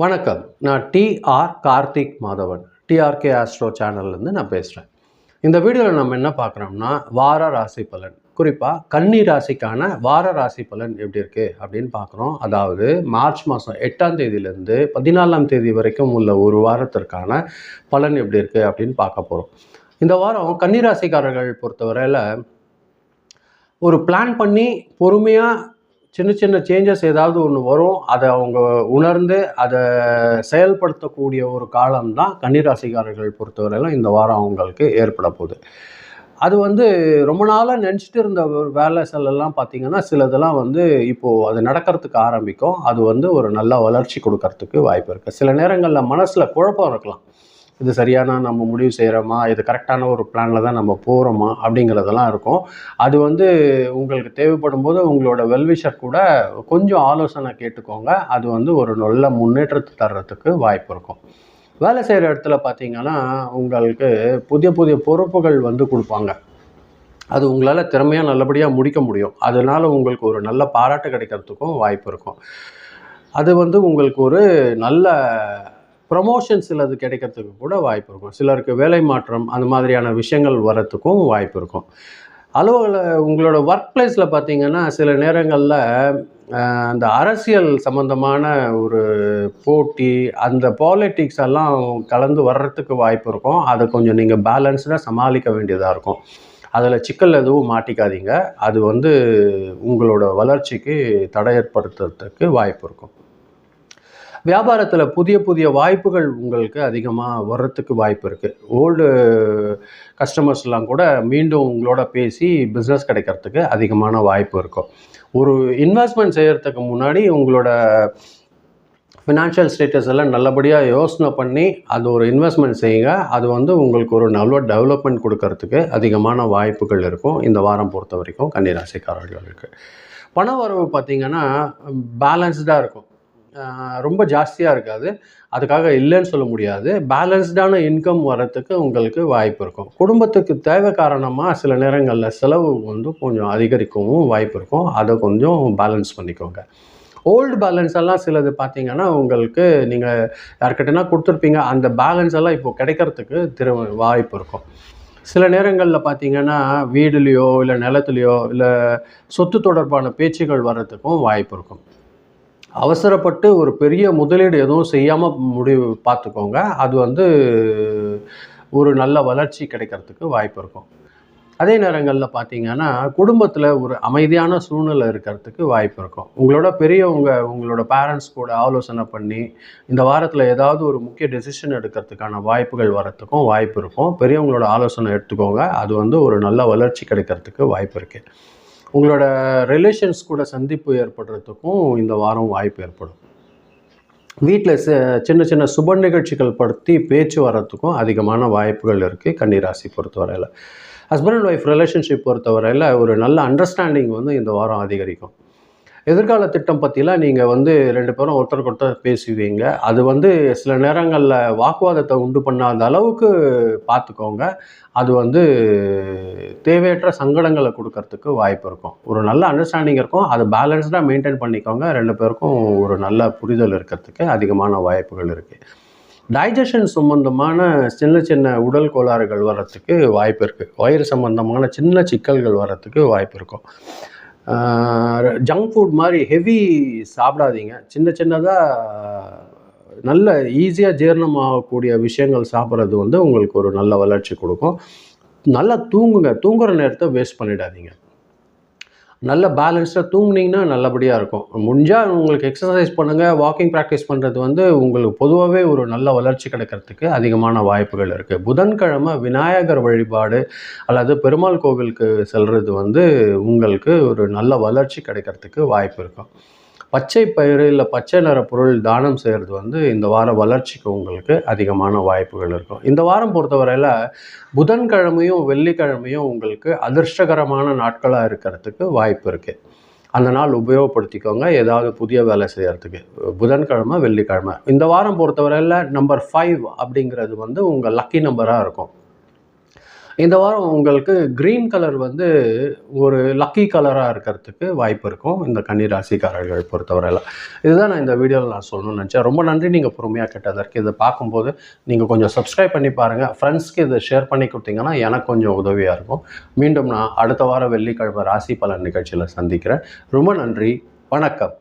வணக்கம். நான் DR Karthik Madhavan. DRK astro சேனல்லேருந்து நான் பேசுகிறேன். இந்த வீடியோவில் நம்ம என்ன பார்க்குறோம்னா, வார ராசி பலன். குறிப்பாக கன்னி ராசிக்கான வார ராசி பலன் எப்படி இருக்குது அப்படின்னு பார்க்குறோம். அதாவது மார்ச் மாதம் 8ஆம் தேதியிலேருந்து 14ஆம் தேதி வரைக்கும் உள்ள ஒரு வாரத்திற்கான பலன் எப்படி இருக்குது அப்படின்னு பார்க்க போகிறோம். இந்த வாரம் கன்னி ராசிக்காரர்கள் பொறுத்தவரையில் ஒரு பிளான் பண்ணி பொறுமையாக சின்ன சின்ன சேஞ்சஸ் ஏதாவது ஒன்று வரும். அதை அவங்க உணர்ந்து அதை செயல்படுத்தக்கூடிய ஒரு காலம்தான் கன்னிராசிக்காரர்கள் பொறுத்தவரையிலும் இந்த வாரம் அவங்களுக்கு ஏற்பட போகுது. அது ரொம்ப நாளாக நினச்சிட்டு இருந்த ஒரு வேலை செல்லெல்லாம் பார்த்திங்கன்னா சிலதெல்லாம் இப்போது அது நடக்கிறதுக்கு ஆரம்பிக்கும். அது ஒரு நல்ல வளர்ச்சி கொடுக்கறதுக்கு வாய்ப்பு இருக்குது. சில நேரங்களில் மனசில் குழப்பம் இருக்கலாம். இது சரியான நம்ம முடிவு செய்கிறோமா, இது கரெக்டான ஒரு பிளானில் தான் நம்ம போகிறோமா அப்படிங்கிறதெல்லாம் இருக்கும். அது உங்களுக்கு தேவைப்படும் போது உங்களோட வெல்விஷர் கூட கொஞ்சம் ஆலோசனை கேட்டுக்கோங்க. அது ஒரு நல்ல முன்னேற்றத்தை தர்றதுக்கு வாய்ப்பு இருக்கும். வேலை செய்கிற இடத்துல பார்த்திங்கன்னா உங்களுக்கு புதிய புதிய பொறுப்புகள் கொடுப்பாங்க. அது உங்களால் திறமையாக நல்லபடியாக முடிக்க முடியும். அதனால் உங்களுக்கு ஒரு நல்ல பாராட்டு கிடைக்கிறதுக்கும் வாய்ப்பு இருக்கும். அது உங்களுக்கு ஒரு நல்ல ப்ரமோஷன் சிலது கிடைக்கிறதுக்கு கூட வாய்ப்பு இருக்கும். சிலருக்கு வேலை மாற்றம் அந்த மாதிரியான விஷயங்கள் வரத்துக்கும் வாய்ப்பு இருக்கும். உங்களோட ஒர்க் பிளேஸில் பார்த்திங்கன்னா சில நேரங்களில் அந்த அரசியல் சம்மந்தமான ஒரு போட்டி, அந்த பாலிட்டிக்ஸ் எல்லாம் கலந்து வர்றதுக்கு வாய்ப்பு இருக்கும். அதை கொஞ்சம் நீங்கள் பேலன்ஸ்டாக சமாளிக்க வேண்டியதாக இருக்கும். அதில் சிக்கல் எதுவும் மாட்டிக்காதீங்க. அது உங்களோட வளர்ச்சிக்கு தடை ஏற்படுத்துறதுக்கு வாய்ப்பு இருக்கும். வியாபாரத்தில் புதிய புதிய வாய்ப்புகள் உங்களுக்கு அதிகமாக வர்றதுக்கு வாய்ப்பு இருக்குது. ஓல்டு கஸ்டமர்ஸ்லாம் கூட மீண்டும் உங்களோட பேசி பிஸ்னஸ் கிடைக்கிறதுக்கு அதிகமான வாய்ப்பு இருக்கும். ஒரு இன்வெஸ்ட்மெண்ட் செய்கிறதுக்கு முன்னாடி உங்களோட ஃபினான்ஷியல் ஸ்டேட்டஸ் எல்லாம் நல்லபடியாக யோசனை பண்ணி அது ஒரு இன்வெஸ்ட்மெண்ட் செய்யுங்க. அது உங்களுக்கு ஒரு நல்ல டெவலப்மெண்ட் கொடுக்கறதுக்கு அதிகமான வாய்ப்புகள் இருக்கும் இந்த வாரம் பொறுத்த வரைக்கும் கன்னிராசிக்காரர்களுக்கு. பண வரவு பார்த்திங்கன்னா பேலன்ஸ்டாக இருக்கும். ரொம்ப ஜாஸ்தியாக இருக்காது. அதுக்காக இல்லைன்னு சொல்ல முடியாது. பேலன்ஸ்டான இன்கம் வரத்துக்கு உங்களுக்கு வாய்ப்பு இருக்கும். குடும்பத்துக்கு தேவை காரணமாக சில நேரங்களில் செலவு கொஞ்சம் அதிகரிக்கவும் வாய்ப்பு இருக்கும். அதை கொஞ்சம் பேலன்ஸ் பண்ணிக்கோங்க. ஓல்டு பேலன்ஸ் எல்லாம் சிலது பார்த்திங்கன்னா உங்களுக்கு நீங்கள் யார்கிட்டனா கொடுத்துருப்பீங்க. அந்த பேலன்ஸ் எல்லாம் இப்போ கிடைக்கிறதுக்கு வாய்ப்பு இருக்கும். சில நேரங்களில் பார்த்திங்கன்னா வீடுலேயோ இல்லை நிலத்துலையோ இல்லை சொத்து தொடர்பான பேச்சுகள் வர்றதுக்கும் வாய்ப்பு இருக்கும். அவசரப்பட்டு ஒரு பெரிய முதலீடு எதுவும் செய்யாமல் பார்த்துக்கோங்க. அது ஒரு நல்ல வளர்ச்சி கிடைக்கிறதுக்கு வாய்ப்பு இருக்கும். அதே நேரங்களில் பார்த்திங்கன்னா குடும்பத்தில் ஒரு அமைதியான சூழ்நிலை இருக்கிறதுக்கு வாய்ப்பு இருக்கும். உங்களோட பெரியவங்க உங்களோட பேரண்ட்ஸ் கூட ஆலோசனை பண்ணி இந்த வாரத்தில் ஏதாவது ஒரு முக்கிய டெசிஷன் எடுக்கிறதுக்கான வாய்ப்புகள் வரத்துக்கும் வாய்ப்பு இருக்கும். பெரியவங்களோட ஆலோசனை எடுத்துக்கோங்க. அது ஒரு நல்ல வளர்ச்சி கிடைக்கிறதுக்கு வாய்ப்பு இருக்குது. உங்களோட ரிலேஷன்ஸ் கூட சந்திப்பு ஏற்படுறதுக்கும் இந்த வாரம் வாய்ப்பு ஏற்படும். வீட்டில் சின்ன சின்ன சுப நிகழ்ச்சிகள் படுத்தி பேச்சு வர்றதுக்கும் அதிகமான வாய்ப்புகள் இருக்குது கன்னிராசி பொறுத்தவரையில். ஹஸ்பண்ட் அண்ட் ஒய்ஃப் ரிலேஷன்ஷிப் பொறுத்தவரையில் ஒரு நல்ல அண்டர்ஸ்டாண்டிங் இந்த வாரம் அதிகரிக்கும். எதிர்கால திட்டம் பற்றிலாம் நீங்கள் 2 பேரும் ஒருத்தருக்கு ஒருத்தர் பேசுவீங்க. அது சில நேரங்களில் வாக்குவாதத்தை உண்டு பண்ணாத அளவுக்கு பார்த்துக்கோங்க. அது தேவையற்ற சங்கடங்களை கொடுக்கறதுக்கு வாய்ப்பு இருக்கும். ஒரு நல்ல அண்டர்ஸ்டாண்டிங் இருக்கும். அது பேலன்ஸ்டாக மெயின்டைன் பண்ணிக்கோங்க. 2 பேருக்கும் ஒரு நல்ல புரிதல் இருக்கிறதுக்கு அதிகமான வாய்ப்புகள் இருக்குது. டைஜஷன் சம்பந்தமான சின்ன சின்ன உடல் கோளாறுகள் வர்றதுக்கு வாய்ப்பு இருக்குது. வயிறு சம்பந்தமான சின்ன சிக்கல்கள் வர்றதுக்கு வாய்ப்பு இருக்கும். ஜங்க் ஃபுட் மாதிரி ஹெவி சாப்பிடாதீங்க. சின்ன சின்னதாக நல்ல ஈஸியாக ஜீரணமாகக்கூடிய விஷயங்கள் சாப்பிட்றது உங்களுக்கு ஒரு நல்ல வளர்ச்சி கொடுக்கும். நல்லா தூங்குங்க. தூங்குகிற நேரத்தை வேஸ்ட் பண்ணிடாதீங்க. நல்ல பேலன்ஸ்டாக தூங்குனீங்கன்னா நல்லபடியாக இருக்கும். முடிஞ்சால் உங்களுக்கு எக்ஸசைஸ் பண்ணுங்கள். வாக்கிங் ப்ராக்டிஸ் பண்ணுறது உங்களுக்கு பொதுவாகவே ஒரு நல்ல வளர்ச்சி கிடைக்கிறதுக்கு அதிகமான வாய்ப்புகள் இருக்குது. புதன்கிழமை விநாயகர் வழிபாடு அல்லது பெருமாள் கோவிலுக்கு செல்வது உங்களுக்கு ஒரு நல்ல வளர்ச்சி கிடைக்கிறதுக்கு வாய்ப்பு இருக்கும். பச்சை பயிறு இல்லை பச்சை நிற பொருள் தானம் செய்கிறது இந்த வார வளர்ச்சிக்கு உங்களுக்கு அதிகமான வாய்ப்புகள் இருக்கும். இந்த வாரம் பொறுத்தவரையில் புதன்கிழமையும் வெள்ளிக்கிழமையும் உங்களுக்கு அதிர்ஷ்டகரமான நாட்களாக இருக்கிறதுக்கு வாய்ப்பு இருக்குது. அந்த நாள் உபயோகப்படுத்திக்கோங்க ஏதாவது புதிய வேலை செய்கிறதுக்கு. புதன்கிழமை வெள்ளிக்கிழமை இந்த வாரம் பொறுத்தவரையில் நம்பர் 5 அப்படிங்கிறது உங்கள் லக்கி நம்பராக இருக்கும். இந்த வாரம் உங்களுக்கு கிரீன் கலர் வந்து ஒரு லக்கி கலராக இருக்கிறதுக்கு வாய்ப்பு இருக்கும் இந்த கன்னி ராசிக்காரர்கள் பொறுத்தவரையில். இதுதான் நான் இந்த வீடியோவில் நான் சொல்லணும்னு நினச்சேன். ரொம்ப நன்றி நீங்கள் பொறுமையாக கேட்டதற்கு. இதை பார்க்கும்போது நீங்கள் கொஞ்சம் சப்ஸ்கிரைப் பண்ணி பாருங்கள், ஃப்ரெண்ட்ஸ்க்கு இதை ஷேர் பண்ணி கொடுத்தீங்கன்னா எனக்கு கொஞ்சம் உதவியாக இருக்கும். மீண்டும் நான் அடுத்த வாரம் வெள்ளிக்கிழமை ராசி பலன் நிகழ்ச்சியில் சந்திக்கிறேன். ரொம்ப நன்றி, வணக்கம்.